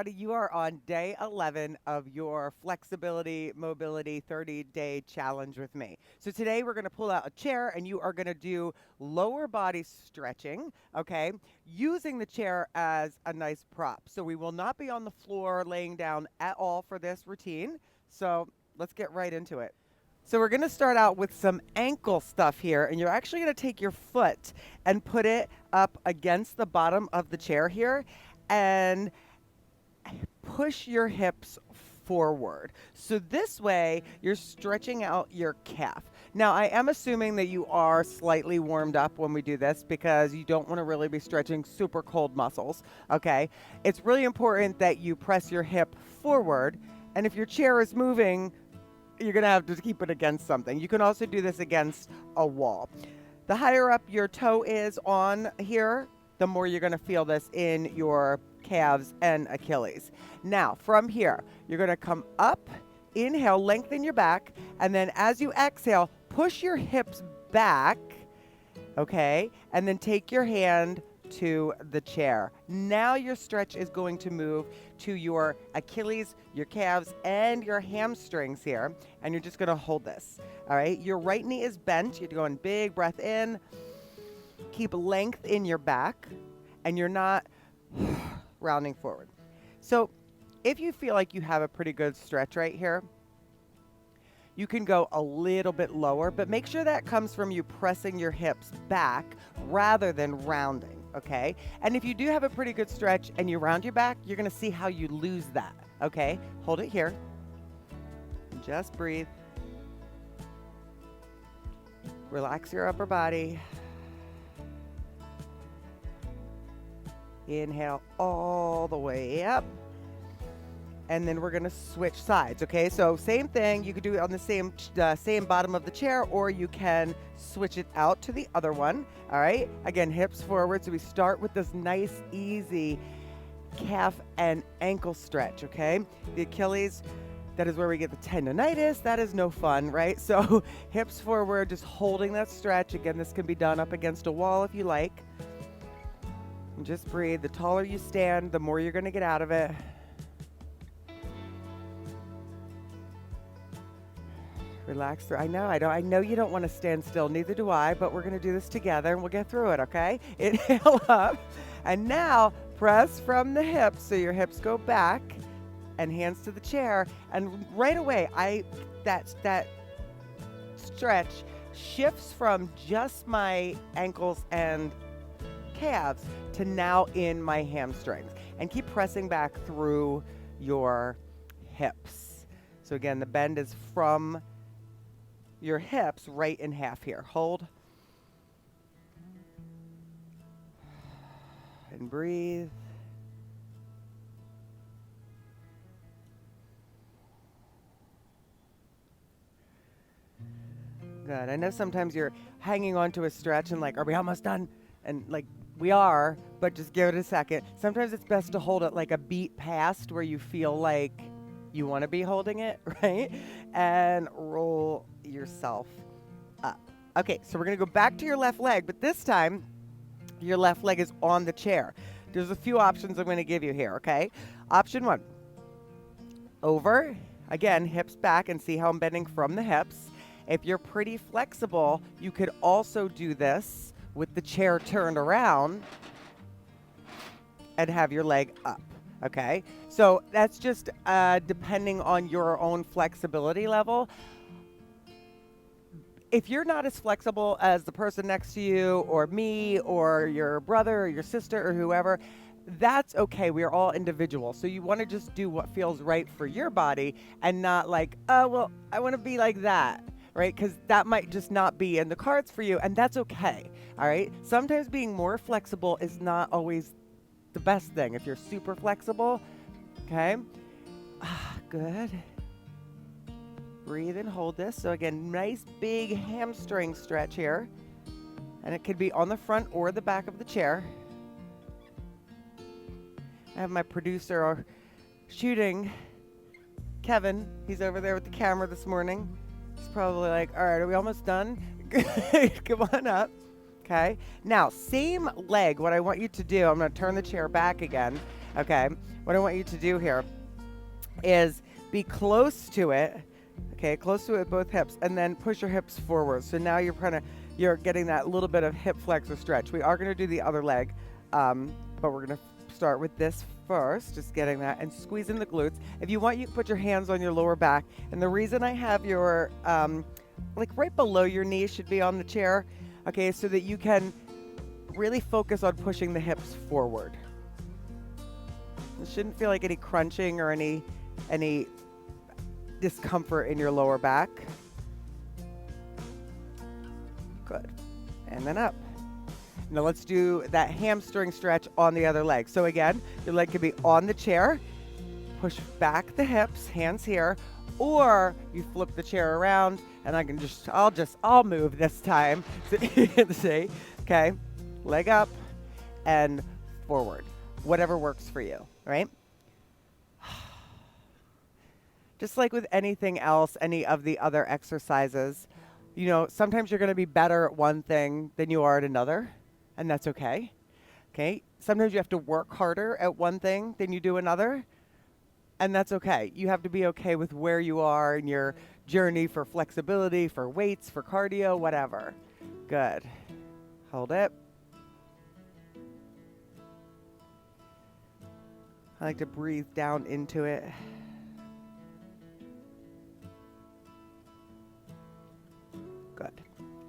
everybody. You are on day 11 of your flexibility mobility 30-day challenge with me. So today we're going to pull out a chair and you are going to do lower body stretching, okay, using the chair as a nice prop. So we will not be on the floor laying down at all for this routine. So let's get right into it. So we're going to start out with some ankle stuff here, and you're actually going to take your foot and put it up against the bottom of the chair here and push your hips forward. So this way you're stretching out your calf. Now I am assuming that you are slightly warmed up when we do this because you don't want to really be stretching super cold muscles, okay? It's really important that you press your hip forward, and if your chair is moving, you're going to have to keep it against something. You can also do this against a wall. The higher up your toe is on here, the more you're going to feel this in your calves and Achilles. Now, from here, you're going to come up, inhale, lengthen your back, and then as you exhale, push your hips back, okay? And then take your hand to the chair. Now your stretch is going to move to your Achilles, your calves, and your hamstrings here, and you're just going to hold this. All right, your right knee is bent. You're going big breath in, keep length in your back, and you're not rounding forward. So if you feel like you have a pretty good stretch right here, you can go a little bit lower, but make sure that comes from you pressing your hips back rather than rounding. Okay, and if you do have a pretty good stretch and you round your back, you're going to see how you lose that. Okay, hold it here. Just breathe. Relax your upper body. Inhale all the way up. And then we're going to switch sides, okay? So same thing, you could do it on the same bottom of the chair, or you can switch it out to the other one, all right? Again, hips forward, so we start with this nice, easy calf and ankle stretch, okay? The Achilles, that is where we get the tendonitis. That is no fun, right? So hips forward, just holding that stretch. Again, this can be done up against a wall if you like. And just breathe. The taller you stand, the more you're going to get out of it. Relax through. I know you don't want to stand still, neither do I, but we're going to do this together and we'll get through it, okay? Inhale up, and now press from the hips, so your hips go back and hands to the chair, and right away, that stretch shifts from just my ankles and calves to now in my hamstrings, and keep pressing back through your hips. So again, the bend is from your hips right in half here. Hold. And breathe. Good. I know sometimes you're hanging on to a stretch and like, are we almost done? And like, we are, but just give it a second. Sometimes it's best to hold it like a beat past where you feel like you want to be holding it, right? And roll yourself up. Okay, so we're going to go back to your left leg, but this time your left leg is on the chair. There's a few options I'm going to give you here, okay? Option one, over, again, hips back, and see how I'm bending from the hips. If you're pretty flexible, you could also do this with the chair turned around and have your leg up. Okay, so that's just depending on your own flexibility level. If you're not as flexible as the person next to you or me or your brother or your sister or whoever, that's okay. We're all individual. So you want to just do what feels right for your body and not like, oh, well, I want to be like that, right? Because that might just not be in the cards for you, and that's okay, all right? Sometimes being more flexible is not always the best thing if you're super flexible, okay? Good. Breathe and hold this. So again, nice big hamstring stretch here. And it could be on the front or the back of the chair. I have my producer shooting, Kevin. He's over there with the camera this morning. He's probably like, all right, are we almost done? Come on up. Okay. Now, same leg. What I want you to do, I'm going to turn the chair back again. Okay, what I want you to do here is be close to it. Okay, close to it, both hips, and then push your hips forward. So now you're getting that little bit of hip flexor stretch. We are going to do the other leg, but we're going to start with this first, just getting that and squeezing the glutes. If you want, you can put your hands on your lower back. And the reason I have your, like right below your knee should be on the chair, okay, so that you can really focus on pushing the hips forward. It shouldn't feel like any crunching or any discomfort in your lower back. Good. And then up. Now let's do that hamstring stretch on the other leg. So again, your leg could be on the chair, push back the hips, hands here, or you flip the chair around and I'll move this time. See, okay, leg up and forward, whatever works for you, right? Just like with anything else, any of the other exercises, you know, sometimes you're going to be better at one thing than you are at another, and that's okay. Okay? Sometimes you have to work harder at one thing than you do another, and that's okay. You have to be okay with where you are in your journey for flexibility, for weights, for cardio, whatever. Good. Hold it. I like to breathe down into it. Good.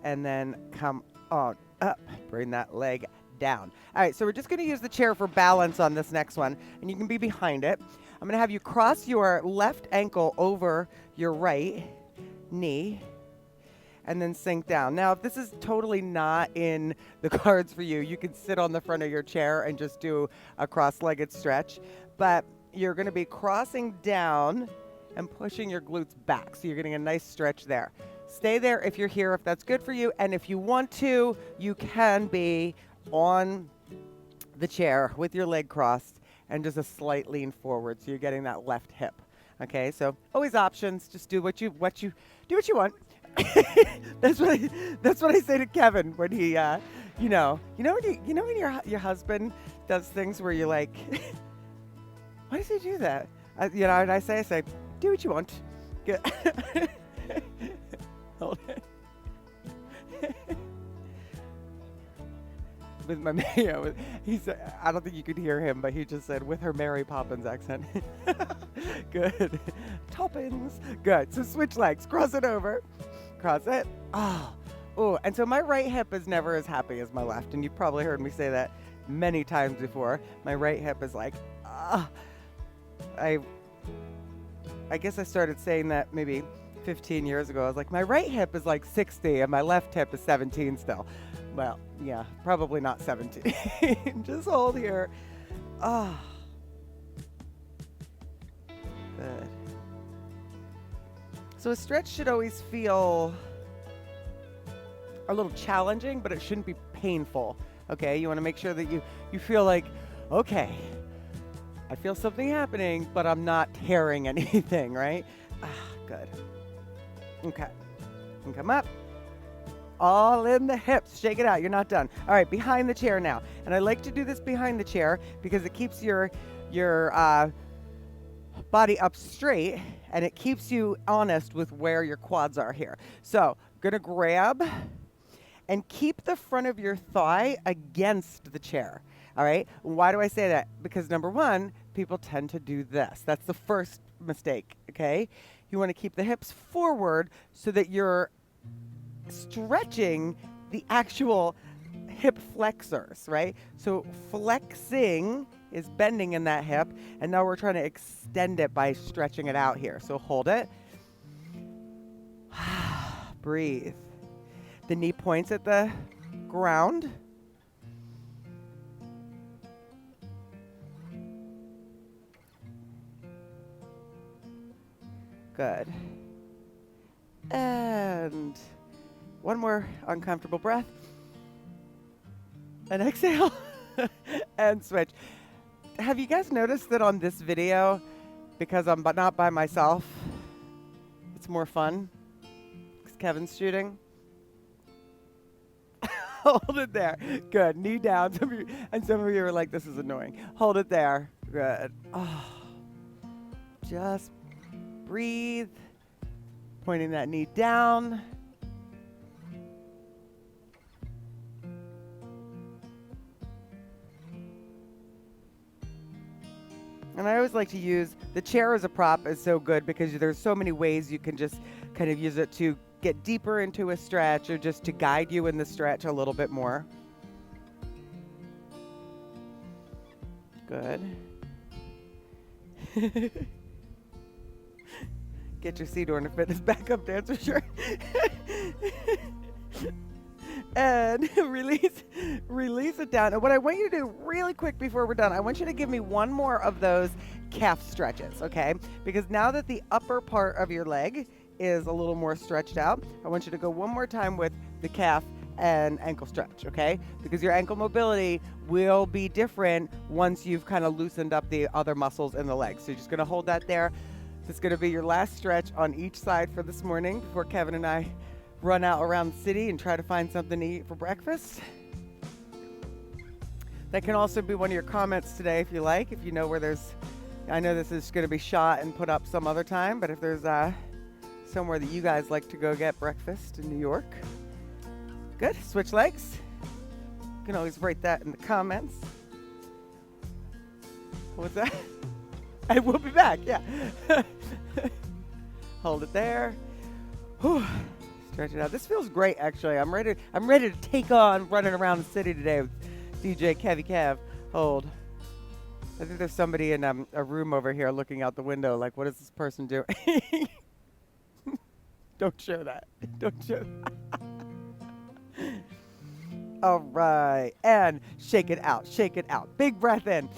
And then come on up. Bring that leg down. All right, so we're just going to use the chair for balance on this next one, and you can be behind it. I'm going to have you cross your left ankle over your right knee and then sink down. Now, if this is totally not in the cards for you, you can sit on the front of your chair and just do a cross-legged stretch, but you're going to be crossing down and pushing your glutes back, so you're getting a nice stretch there. Stay there if you're here, if that's good for you. And if you want to, you can be on the chair with your leg crossed and just a slight lean forward. So you're getting that left hip. Okay, so always options. Just do what you want. That's what I say to Kevin when he, when your husband does things where you're like, why does he do that? And I say, do what you want. Good. Hold it. With my he said, I don't think you could hear him, but he just said with her Mary Poppins accent. Good. Toppins. Good. So switch legs. Cross it over. Cross it. Oh, and so my right hip is never as happy as my left, and you've probably heard me say that many times before. My right hip is like, I guess I started saying that maybe 15 years ago. I was like, my right hip is like 60 and my left hip is 17 still. Well, yeah, probably not 17. Just hold here. Good. So a stretch should always feel a little challenging, but it shouldn't be painful. Okay, you want to make sure that you feel like, okay, I feel something happening, but I'm not tearing anything, right? Good. Okay. And come up. All in the hips. Shake it out. You're not done. All right, behind the chair now. And I like to do this behind the chair because it keeps your body up straight and it keeps you honest with where your quads are here. So I'm going to grab and keep the front of your thigh against the chair. All right. Why do I say that? Because number one, people tend to do this. That's the first mistake. Okay. You want to keep the hips forward so that you're stretching the actual hip flexors, right? So flexing is bending in that hip, and now we're trying to extend it by stretching it out here. So hold it. Breathe. The knee points at the ground. Good. And one more uncomfortable breath. And exhale. And switch. Have you guys noticed that on this video, because I'm not by myself, it's more fun? Because Kevin's shooting. Hold it there. Good. Knee down. Some of you are like, this is annoying. Hold it there. Good. Oh, just breathe. Pointing that knee down. And I always like to use the chair as a prop is so good because there's so many ways you can just kind of use it to get deeper into a stretch or just to guide you in the stretch a little bit more. Good. Get your CDornerFitness backup dancer shirt. And release it down. And what I want you to do really quick before we're done, I want you to give me one more of those calf stretches, okay? Because now that the upper part of your leg is a little more stretched out, I want you to go one more time with the calf and ankle stretch, okay? Because your ankle mobility will be different once you've kind of loosened up the other muscles in the leg. So you're just gonna hold that there. This is gonna be your last stretch on each side for this morning before Kevin and I run out around the city and try to find something to eat for breakfast. That can also be one of your comments today if you like, if you know where there's, I know this is going to be shot and put up some other time, but if there's somewhere that you guys like to go get breakfast in New York. Good, switch legs. You can always write that in the comments. What's that? I will be back, yeah. Hold it there. Whew. Stretch it out. This feels great, actually. I'm ready to take on running around the city today with DJ Kevy Kev. Hold. I think there's somebody in a room over here looking out the window like, what is this person doing? Don't show that. Don't show that. All right. And shake it out. Shake it out. Big breath in.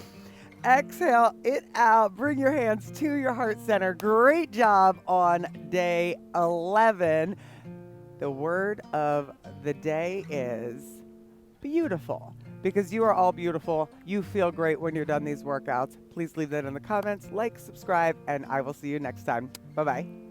Exhale it out. Bring your hands to your heart center. Great job on day 11. The word of the day is beautiful, because you are all beautiful. You feel great when you're done these workouts. Please leave that in the comments, like, subscribe, and I will see you next time. Bye-bye.